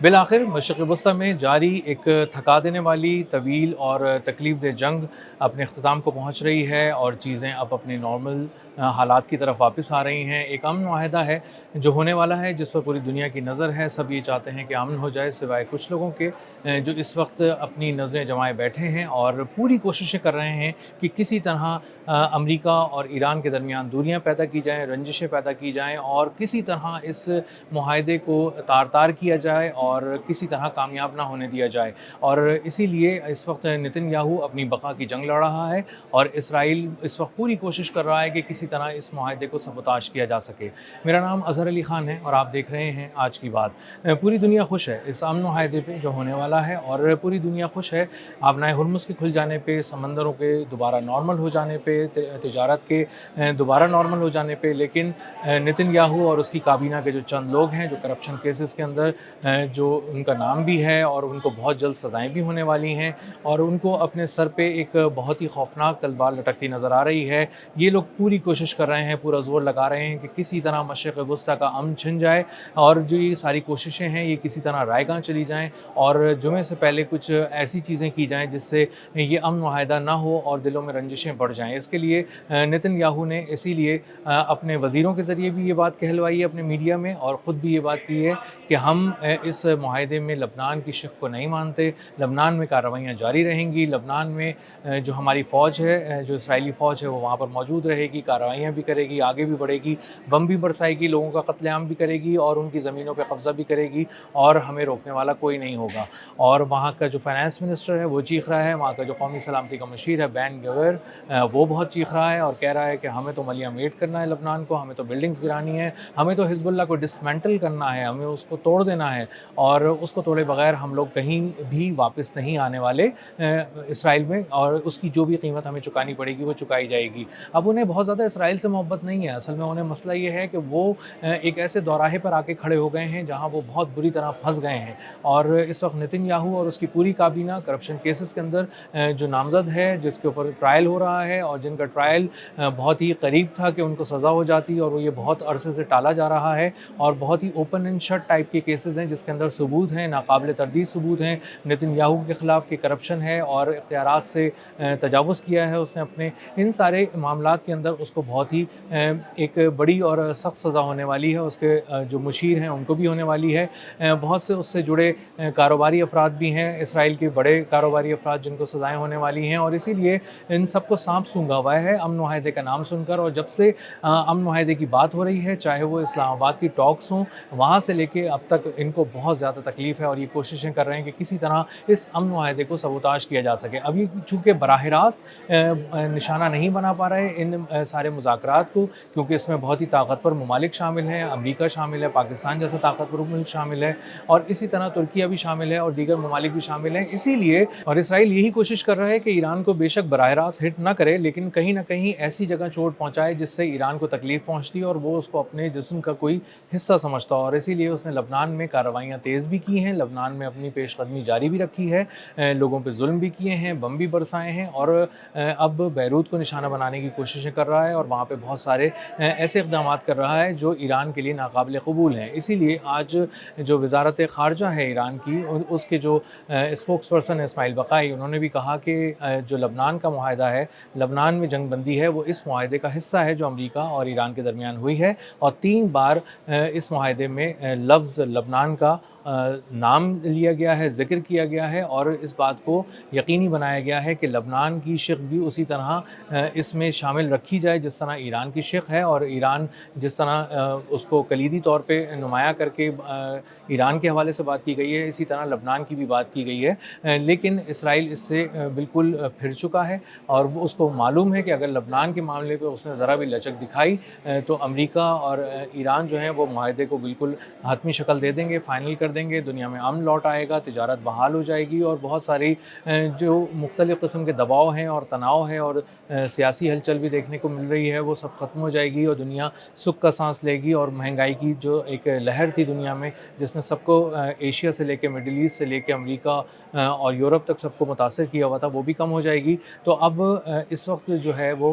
بالآخر مشرق وسطی میں جاری ایک تھکا دینے والی طویل اور تکلیف دہ جنگ اپنے اختتام کو پہنچ رہی ہے اور چیزیں اب اپنے نارمل حالات کی طرف واپس آ رہی ہیں۔ ایک امن معاہدہ ہے جو ہونے والا ہے، جس پر پوری دنیا کی نظر ہے۔ سب یہ چاہتے ہیں کہ امن ہو جائے، سوائے کچھ لوگوں کے جو اس وقت اپنی نظریں جمائے بیٹھے ہیں اور پوری کوششیں کر رہے ہیں کہ کسی طرح امریکہ اور ایران کے درمیان دوریاں پیدا کی جائیں، رنجشیں پیدا کی جائیں اور کسی طرح اس معاہدے کو تار تار کیا جائے اور کسی طرح کامیاب نہ ہونے دیا جائے۔ اور اسی لیے اس وقت نتن یاہو اپنی بقا کی جنگ لڑ رہا ہے اور اسرائیل اس وقت پوری کوشش کر رہا ہے کہ کسی طرح اس معاہدے کو سبوتاژ کیا جا سکے۔ میرا نام اظہر علی خان ہے اور آپ دیکھ رہے ہیں آج کی بات۔ پوری دنیا خوش ہے اس امن معاہدے پہ جو ہونے والا ہے، اور پوری دنیا خوش ہے آبنائے ہرمز کے کھل جانے پہ، سمندروں کے دوبارہ نارمل ہو جانے پہ، تجارت کے دوبارہ نارمل ہو جانے پہ۔ لیکن نتن یاہو اور اس کی کابینہ کے جو چند لوگ ہیں جو کرپشن کیسز کے اندر جو ان کا نام بھی ہے اور ان کو بہت جلد سزائیں بھی ہونے والی ہیں، اور ان کو اپنے سر پہ ایک بہت ہی خوفناک تلوار لٹکتی نظر آ رہی ہے، یہ لوگ پوری کوشش کر رہے ہیں، پورا زور لگا رہے ہیں کہ کسی طرح مشرق وسطیٰ کا امن چھن جائے، اور جو یہ ساری کوششیں ہیں یہ کسی طرح رائے گاں چلی جائیں اور جمعے سے پہلے کچھ ایسی چیزیں کی جائیں جس سے یہ امن معاہدہ نہ ہو اور دلوں میں رنجشیں بڑھ جائیں۔ اس کے لیے نتن یاہو نے اسی لیے اپنے وزیروں کے ذریعے بھی یہ بات کہلوائی ہے اپنے میڈیا میں، اور خود بھی یہ بات کی ہے کہ ہم اس معاہدے میں لبنان کی شق کو نہیں مانتے، لبنان میں کارروائیاں جاری رہیں گی، لبنان میں جو ہماری فوج ہے، جو اسرائیلی فوج ہے وہ وہاں پر موجود رہے گی، کارروائیاں بھی کرے گی، آگے بھی بڑھے گی، بم بھی برسائے گی، لوگوں کا قتل عام بھی کرے گی اور ان کی زمینوں پہ قبضہ بھی کرے گی، اور ہمیں روکنے والا کوئی نہیں ہوگا۔ اور وہاں کا جو فائنانس منسٹر ہے وہ چیخ رہا ہے، وہاں کا جو قومی سلامتی کا مشیر ہے بین گویر، وہ بہت چیخ رہا ہے اور کہہ رہا ہے کہ ہمیں تو ملیہ میٹ کرنا ہے لبنان کو، ہمیں تو بلڈنگز گرانی ہے، ہمیں تو حزب اللہ کو ڈسمینٹل کرنا ہے، ہمیں اس کو توڑ دینا ہے، اور اس کو توڑے بغیر ہم لوگ کہیں بھی واپس نہیں آنے والے اسرائیل میں، اور اس کی جو بھی قیمت ہمیں چکانی پڑے گی وہ چکائی جائے گی۔ اب انہیں بہت زیادہ اسرائیل سے محبت نہیں ہے، اصل میں انہیں مسئلہ یہ ہے کہ وہ ایک ایسے دوراہے پر آ کے کھڑے ہو گئے ہیں جہاں وہ بہت بری طرح پھنس گئے ہیں، اور اس وقت نتن یاہو اور اس کی پوری کابینہ کرپشن کیسز کے اندر جو نامزد ہے، جس کے اوپر ٹرائل ہو رہا ہے اور جن کا ٹرائل بہت ہی قریب تھا کہ ان کو سزا ہو جاتی، اور وہ یہ بہت عرصے سے ٹالا جا رہا ہے، اور بہت ہی اوپن اینڈ شٹ ٹائپ کے کیسز ہیں جس کے اندر ثبوت ہیں، ناقابل تردید ثبوت ہیں نتن یاہو کے خلاف کہ کرپشن ہے اور اختیارات سے تجاوز کیا ہے اس نے اپنے۔ ان سارے معاملات کے اندر اس کو بہت ہی ایک بڑی اور سخت سزا ہونے والی ہے، اس کے جو مشیر ہیں ان کو بھی ہونے والی ہے، بہت سے اس سے جڑے کاروباری افراد بھی ہیں، اسرائیل کے بڑے کاروباری افراد جن کو سزائیں ہونے والی ہیں، اور اسی لیے ان سب کو سانپ سونگھا ہوا ہے امن معاہدے کا نام سن کر۔ اور جب سے امن معاہدے کی بات ہو رہی ہے، چاہے وہ اسلام آباد کی ٹاکس ہوں، وہاں سے لے کے اب تک ان کو بہت زیادہ تکلیف ہے اور یہ کوششیں کر رہے ہیں کہ کسی طرح اس امن معاہدے کو سبوتاژ کیا جا سکے۔ ابھی چونکہ براہ راست نشانہ نہیں بنا پا رہے ان سارے مذاکرات کو، کیونکہ اس میں بہت ہی طاقتور ممالک شامل ہیں، امریکہ شامل ہے، پاکستان جیسا طاقتور ملک شامل ہے، اور اسی طرح ترکیہ بھی شامل ہے اور دیگر ممالک بھی شامل ہیں۔ اسی لیے اور اسرائیل یہی کوشش کر رہا ہے کہ ایران کو بے شک براہ راست ہٹ نہ کرے، لیکن کہیں نہ کہیں ایسی جگہ چوٹ پہنچائے جس سے ایران کو تکلیف پہنچتی اور وہ اس کو اپنے جسم کا کوئی حصہ سمجھتا، اور اسی لیے اس نے لبنان میں کارروائیاں تیز بھی کی ہیں، لبنان میں اپنی پیش قدمی جاری بھی رکھی ہے، لوگوں پہ ظلم بھی کیے ہیں، بم بھی برسائے ہیں، اور اب بیروت کو نشانہ بنانے کی کوششیں کر رہا ہے، اور وہاں پہ بہت سارے ایسے اقدامات کر رہا ہے جو ایران کے لیے ناقابل قبول ہیں۔ اسی لیے آج جو وزارت خارجہ ہے ایران کی، اس کے جو اسپوکس پرسن ہے اسماعیل بقائی، انہوں نے بھی کہا کہ جو لبنان کا معاہدہ ہے، لبنان میں جنگ بندی ہے، وہ اس معاہدے کا حصہ ہے جو امریکہ اور ایران کے درمیان ہوئی ہے، اور 3 بار اس معاہدے میں لفظ لبنان کا نام لیا گیا ہے، ذکر کیا گیا ہے، اور اس بات کو یقینی بنایا گیا ہے کہ لبنان کی شق بھی اسی طرح اس میں شامل رکھی جائے جس طرح ایران کی شق ہے، اور ایران جس طرح اس کو کلیدی طور پہ نمایاں کر کے ایران کے حوالے سے بات کی گئی ہے، اسی طرح لبنان کی بھی بات کی گئی ہے، لیکن اسرائیل اس سے بالکل پھر چکا ہے، اور وہ اس کو معلوم ہے کہ اگر لبنان کے معاملے پہ اس نے ذرا بھی لچک دکھائی تو امریکہ اور ایران جو ہیں وہ معاہدے کو بالکل حتمی شکل دے دیں گے، فائنل کر دیں گے، دنیا میں امن لوٹ آئے گا، تجارت بحال ہو جائے گی، اور بہت ساری جو مختلف قسم کے دباؤ ہیں اور تناؤ ہے اور سیاسی ہلچل بھی دیکھنے کو مل رہی ہے وہ سب ختم ہو جائے گی، اور دنیا سکھ کا سانس لے گی، اور مہنگائی کی جو ایک لہر تھی دنیا میں جس نے سب کو ایشیا سے لے کے مڈل ایسٹ سے لے کے امریکہ اور یورپ تک سب کو متاثر کیا ہوا تھا، وہ بھی کم ہو جائے گی۔ تو اب اس وقت جو ہے وہ